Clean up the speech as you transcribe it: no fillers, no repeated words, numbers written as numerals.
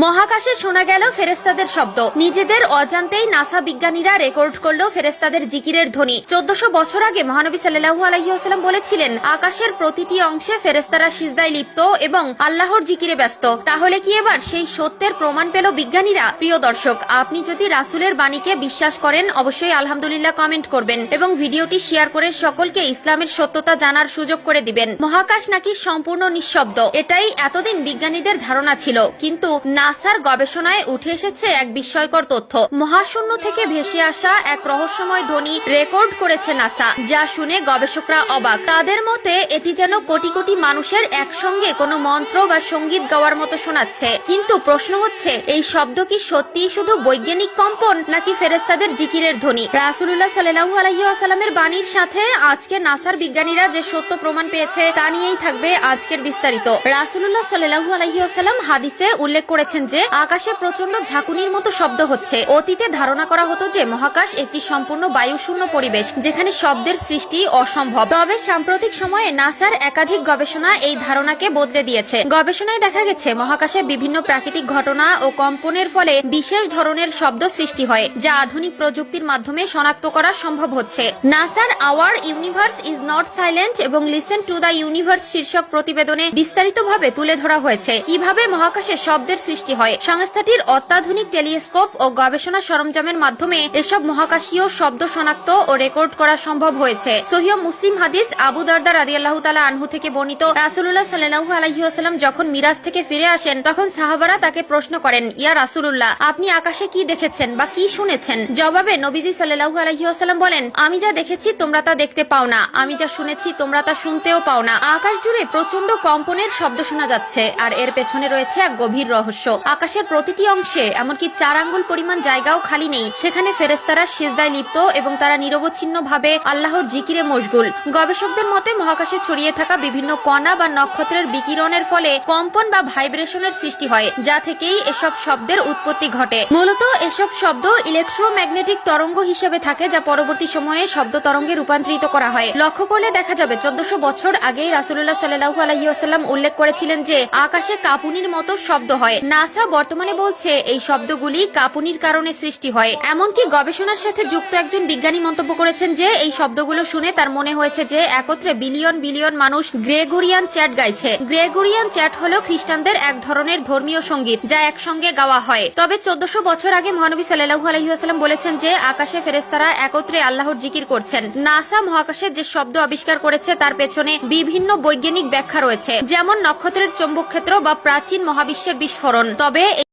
মহাকাশে শোনা গেল ফেরেশতাদের শব্দ। নিজেদের অজান্তেই নাসা বিজ্ঞানীরা রেকর্ড করল ফেরেশতাদের জিকিরের ধ্বনি। 1400 বছর আগে মহানবী সাল্লাল্লাহু আলাইহি ওয়াসাল্লাম বলেছিলেন, আকাশের প্রতিটি অংশে ফেরেশতারা সিজদায় লিপ্ত এবং আল্লাহর জিকিরে ব্যস্ত। তাহলে কি এবার সেই সত্যের প্রমাণ পেল বিজ্ঞানীরা? প্রিয় দর্শক, আপনি যদি রাসূলের বাণীকে বিশ্বাস করেন অবশ্যই আলহামদুলিল্লাহ কমেন্ট করবেন এবং ভিডিওটি শেয়ার করে সকলকে ইসলামের সত্যতা জানার সুযোগ করে দিবেন। মহাকাশ নাকি সম্পূর্ণ নিঃশব্দ, এটাই এতদিন বিজ্ঞানীদের ধারণা ছিল, কিন্তু নাসার গবেষণায় উঠে এসেছে এক বিস্ময়কর তথ্য। মহাশূন্য থেকে ভেসে আসা এক রহস্যময় ধ্বনি রেকর্ড করেছে নাসা, যা শুনে গবেষকরা অবাক। তাদের মতে এটি যেন কোটি কোটি মানুষের একসঙ্গে কোনো মন্ত্র বা সঙ্গীত গাওয়ার মতো শোনাচ্ছে। কিন্তু প্রশ্ন হচ্ছে, এই শব্দ কি সত্যিই শুধু বৈজ্ঞানিক কম্পন নাকি ফেরেশতাদের জিকিরের ধ্বনি? রাসূলুল্লাহ সাল্লাল্লাহু আলাইহি ওয়াসাল্লামের বাণীর সাথে আজকে নাসার বিজ্ঞানীরা যে সত্য প্রমাণ পেয়েছে তা নিয়েই থাকবে আজকের বিস্তারিত। রাসূলুল্লাহ সাল্লাল্লাহু আলাইহি ওয়াসাল্লাম হাদিসে উল্লেখ করেছেন যে আকাশে প্রচন্ড ঝাঁকুনির মতো শব্দ হচ্ছে। অতীতে ধারণা করা হতো যে মহাকাশ একটি সম্পূর্ণ বায়ুশূন্য পরিবেশ, যেখানে শব্দের সৃষ্টি অসম্ভব। তবে সাম্প্রতিক সময়ে নাসার একাধিক গবেষণা এই ধারণাকে বদলে দিয়েছে। গবেষণায় দেখা গেছে মহাকাশে বিভিন্ন প্রাকৃতিক ঘটনা ও কম্পনের ফলে বিশেষ ধরনের শব্দ সৃষ্টি হয়, যা আধুনিক প্রযুক্তির মাধ্যমে শনাক্ত করা সম্ভব হচ্ছে। নাসার hour universe is not silent এবং লিসেন টু দ্য ইউনিভার্স শীর্ষক প্রতিবেদনে বিস্তারিতভাবে তুলে ধরা হয়েছে কিভাবে মহাকাশে শব্দের সৃষ্টি হয়। সংস্থাটির অত্যাধুনিক টেলিস্কোপ ও গবেষণা সরঞ্জামের মাধ্যমে এসব মহাকাশীয় শব্দ শনাক্ত ও রেকর্ড করা সম্ভব হয়েছে। সহিহ মুসলিম হাদিস আবু দারদা রাদিয়াল্লাহু তাআলা আনহু থেকে বর্ণিত, রাসূলুল্লাহ সাল্লাল্লাহু আলাইহি ওয়াসাল্লাম যখন মিরাজ থেকে ফিরে আসেন তখন সাহাবারা তাকে প্রশ্ন করেন, ইয়া রাসূলুল্লাহ, আপনি আকাশে কি দেখেছেন বা কি শুনেছেন? জবাবে নবীজি সাল্লাল্লাহু আলাইহি ওয়াসাল্লাম বলেন, আমি যা দেখেছি তোমরা তা দেখতে পাও না, আমি যা শুনেছি তোমরা তা শুনতেও পাও না। আকাশ জুড়ে প্রচন্ড কম্পনের শব্দ শোনা যাচ্ছে, আর এর পেছনে রয়েছে এক গভীর রহস্য। আকাশের প্রতিটি অংশে এমনকি 4 আঙ্গুল পরিমাণ জায়গাও খালি নেই, সেখানে ফেরেশতারা সিজদায় লিপ্ত এবং তারা নিরবচ্ছিন্নভাবে আল্লাহর জিকিরে মশগুল। গবেষকদের মতে মহাকাশে ছড়িয়ে থাকা বিভিন্ন কণা বা নক্ষত্রের বিকিরণের ফলে কম্পন বা ভাইব্রেশনের সৃষ্টি হয়, যা থেকেই এসব শব্দের উৎপত্তি ঘটে। মূলত এসব শব্দ ইলেকট্রোম্যাগনেটিক তরঙ্গ হিসেবে থাকে, যা পরবর্তী সময়ে শব্দ তরঙ্গে রূপান্তরিত করা হয়। লক্ষ্য করলে দেখা যাবে 1400 বছর আগেই রাসূলুল্লাহ সাল্লাল্লাহু আলাইহি ওয়াসাল্লাম উল্লেখ করেছিলেন যে আকাশে কাঁপুনির মতো শব্দ হয়। নাসা বর্তমানে বলছে এই শব্দগুলি কাঁপুনির কারণে সৃষ্টি হয়। এমনকি গবেষণার সাথে যুক্ত একজন বিজ্ঞানী মন্তব্য করেছেন যে এই শব্দগুলো শুনে তার মনে হয়েছে যে একত্রে বিলিয়ন বিলিয়ন মানুষ গ্রেগরিয়ান চ্যাট গাইছে। গ্রেগরিয়ান চ্যাট হলো খ্রিস্টানদের এক ধরনের ধর্মীয় সঙ্গীত, যা একসঙ্গে গাওয়া হয়। তবে 1400 বছর আগে মহানবী সাল্লাল্লাহু আলাইহি ওয়াসাল্লাম বলেছেন যে আকাশে ফেরেশতারা একত্রে আল্লাহর জিকির করছেন। নাসা মহাকাশে যে শব্দ আবিষ্কার করেছে তার পেছনে বিভিন্ন বৈজ্ঞানিক ব্যাখ্যা রয়েছে, যেমন নক্ষত্রের চৌম্বক ক্ষেত্র বা প্রাচীন মহাবিশ্বের বিস্ফোরণ। তবে